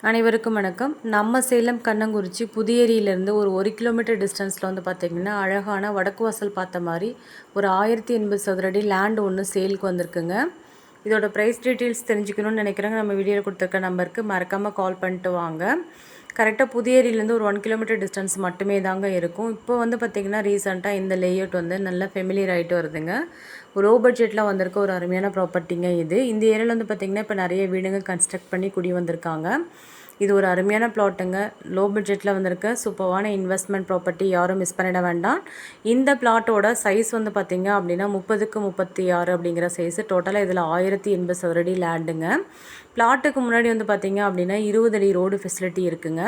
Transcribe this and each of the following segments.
அனைவருக்கும் வணக்கம். நம்ம சேலம் கண்ணங்குறிச்சி புதியேரியிலேருந்து ஒரு 1 கிலோமீட்டர் டிஸ்டன்ஸில் வந்து பார்த்திங்கன்னா அழகான வடக்கு வாசல் பார்த்த மாதிரி ஒரு 1080 சதுர அடி லேண்ட் ஒன்று சேலுக்கு வந்திருக்குங்க. இதோட ப்ரைஸ் டீட்டெயில்ஸ் தெரிஞ்சுக்கணும்னு நினைக்கிறேங்க. நம்ம வீடியோவில் கொடுத்துருக்க நம்பருக்கு மறக்காமல் கால் பண்ணிட்டு வாங்க. கரெக்டாக புதியேரியிலேருந்து ஒரு 1 கிலோமீட்டர் டிஸ்டன்ஸ் மட்டுமே தாங்க இருக்கும். இப்போ வந்து பார்த்திங்கன்னா ரீசெண்டாக இந்த லேஅவுட் வந்து நல்லா ஃபெமிலியர் ஆகிட்டு வருதுங்க. லோ பட்ஜெட்டில் வந்திருக்க ஒரு அருமையான ப்ராப்பர்ட்டிங்க இது. இந்த ஏரியாவில் வந்து பார்த்திங்கன்னா இப்போ நிறைய வீடுங்க கன்ஸ்ட்ரக்ட் பண்ணி குடி வந்திருக்காங்க. இது ஒரு அருமையான பிளாட்டுங்க. லோ பட்ஜெட்டில் வந்திருக்க சூப்பரான இன்வெஸ்ட்மெண்ட் ப்ராப்பர்ட்டி, யாரும் மிஸ் பண்ணிட வேண்டாம். இந்த பிளாட்டோட சைஸ் வந்து பார்த்திங்க அப்படின்னா 30க்கு 36 அப்படிங்கிற சைஸு. டோட்டலாக இதில் 1080 சதுரடி லேண்டுங்க. பிளாட்டுக்கு முன்னாடி வந்து பார்த்திங்க அப்படின்னா 20 அடி ரோடு ஃபெசிலிட்டி இருக்குங்க.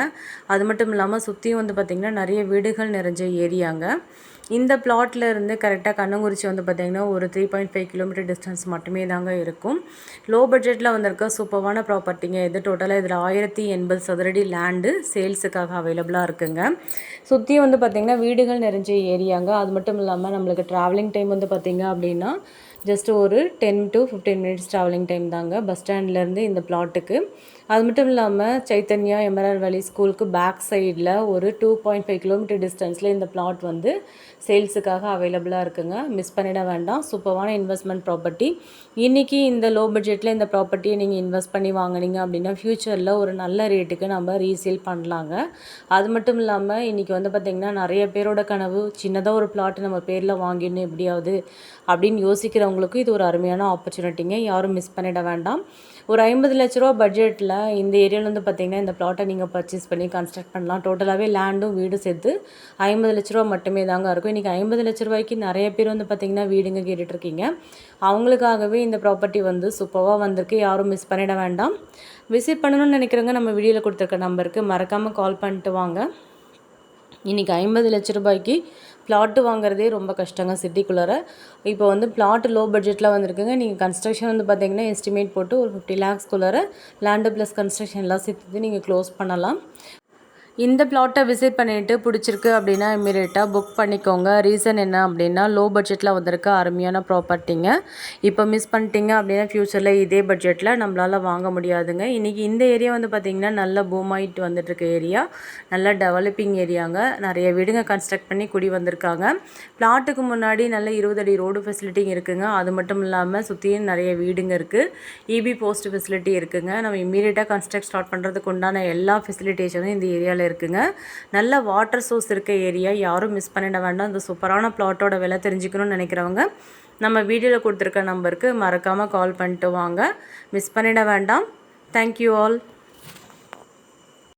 அது மட்டும் இல்லாமல் சுற்றியும் வந்து பார்த்திங்கன்னா நிறைய வீடுகள் நிறைஞ்ச ஏரியாங்க. இந்த பிளாட்டில் இருந்து கரெக்டாக கண்ணங்குறிச்சி வந்து பார்த்திங்கன்னா ஒரு 3.5 கிலோமீட்டர் டிஸ்டன்ஸ் மட்டுமே தாங்க இருக்கும். லோ பட்ஜெட்டில் வந்திருக்க சூப்பரான ப்ராப்பர்ட்டிங்க இது. டோட்டலாக இதில் 1080 சதுரடி லேண்டு சேல்ஸுக்காக அவைலபிளாக இருக்குங்க. சுற்றி வந்து பார்த்திங்கன்னா வீடுகள் நிறைஞ்ச ஏரியாங்க. அது மட்டும் இல்லாமல் நம்மளுக்கு ட்ராவலிங் டைம் வந்து பார்த்திங்க அப்படின்னா ஜஸ்ட் ஒரு 10 to 15 மினிட்ஸ் ட்ராவலிங் டைம் தாங்க பஸ் ஸ்டாண்ட்லேருந்து இந்த பிளாட்டுக்கு. அது மட்டும் இல்லாமல் சைத்தன்யா எமரால்ட் வேலி ஸ்கூலுக்கு பேக் சைடில் ஒரு 2.5 கிலோமீட்டர் டிஸ்டன்ஸில் இந்த பிளாட் வந்து சேல்ஸுக்காக அவைலபிளாக இருக்குங்க. மிஸ் பண்ணிட வேண்டாம். சூப்பரான இன்வெஸ்ட்மெண்ட் ப்ராப்பர்ட்டி. இன்றைக்கி இந்த லோ பட்ஜெட்டில் இந்த ப்ராப்பர்ட்டியை நீங்கள் இன்வெஸ்ட் பண்ணி வாங்கினீங்க அப்படின்னா ஃப்யூச்சரில் ஒரு நல்ல ரேட்டுக்கு நம்ம ரீசேல் பண்ணலாங்க. அது மட்டும் இல்லாமல் இன்றைக்கி வந்து பார்த்திங்கன்னா நிறைய பேரோட கனவு சின்னதாக ஒரு பிளாட் நம்ம பேரில் வாங்கிடணும் எப்படியாவது அப்படின்னு யோசிக்கிறவங்களுக்கு இது ஒரு அருமையான ஆப்பர்ச்சுனிட்டிங்க. யாரும் மிஸ் பண்ணிட வேண்டாம். ஒரு 50 லட்ச ரூபா பட்ஜெட்டில் இந்த ஏரியாவில் வந்து பார்த்திங்கன்னா இந்த பிளாட்டை நீங்கள் பர்ச்சேஸ் பண்ணி கன்ஸ்ட்ரக்ட் பண்ணலாம். டோட்டலாகவே லேண்டும் வீடு சேர்த்து 50 லட்ச ரூபா மட்டுமே தாங்க இருக்கும். இன்றைக்கி 50 லட்ச ரூபாய்க்கு நிறைய பேர் வந்து பார்த்திங்கன்னா வீடுங்க கேட்டுட்ருக்கீங்க. அவங்களுக்காகவே இந்த ப்ராப்பர்ட்டி வந்து சூப்பராக வந்திருக்கு. யாரும் மிஸ் பண்ணிட வேண்டாம். விசிட் பண்ணணும்னு நினைக்கிறவங்க நம்ம வீடியோவில் கொடுத்துருக்க நம்பருக்கு மறக்காமல் கால் பண்ணிட்டு வாங்க. இன்றைக்கி 50 லட்ச ரூபாய்க்கு பிளாட்டு வாங்குறதே ரொம்ப கஷ்டங்க சிட்டிக்குள்ளார. இப்போ வந்து பிளாட் லோ பட்ஜெட்டில் வந்திருக்குங்க. நீங்கள் கன்ஸ்ட்ரக்ஷன் வந்து பார்த்திங்கன்னா எஸ்டிமேட் போட்டு ஒரு 50 லேக்ஸ்குள்ளார லேண்டு ப்ளஸ் கன்ஸ்ட்ரக்ஷன் எல்லாம் சேர்த்து நீங்கள் க்ளோஸ் பண்ணலாம். இந்த பிளாட்டை விசிட் பண்ணிவிட்டு பிடிச்சிருக்கு அப்படின்னா இம்மீடியட்டாக புக் பண்ணிக்கோங்க. ரீசன் என்ன அப்படின்னா லோ பட்ஜெட்டில் வந்திருக்க அருமையான ப்ராப்பர்ட்டிங்க. இப்போ மிஸ் பண்ணிட்டீங்க அப்படின்னா ஃப்யூச்சரில் இதே பட்ஜெட்டில் நம்மளால் வாங்க முடியாதுங்க. இன்றைக்கி இந்த ஏரியா வந்து பார்த்திங்கன்னா நல்ல பூம் ஆகிட்டு வந்துட்டுருக்க ஏரியா, நல்ல டெவலப்பிங் ஏரியாங்க. நிறைய வீடுங்க கன்ஸ்ட்ரக்ட் பண்ணி குடி வந்திருக்காங்க. பிளாட்டுக்கு முன்னாடி நல்ல 20 அடி ரோடு ஃபெசிலிட்டி இருக்குங்க. அது மட்டும் இல்லாமல் சுற்றியும் நிறைய வீடுங்க இருக்குது. இபி போஸ்ட் ஃபெசிலிட்டி இருக்குங்க. நம்ம இம்மீடியட்டாக கன்ஸ்ட்ரக்ட் ஸ்டார்ட் பண்ணுறதுக்கு உண்டான எல்லா ஃபெசிலிட்டேஷனும் இந்த ஏரியாவில் இருக்குங்க. நல்ல வாட்டர் சோர்ஸ் இருக்க ஏரியா, யாரும் மிஸ் பண்ணிட வேண்டாம். இந்த சூப்பரான பிளாட்டோட விலை தெரிஞ்சுக்கணும்னு நினைக்கிறவங்க நம்ம வீடியோவில் கொடுத்துருக்க நம்பருக்கு மறக்காமல் கால் பண்ணிட்டு வாங்க. மிஸ் பண்ணிட வேண்டாம். Thank you all.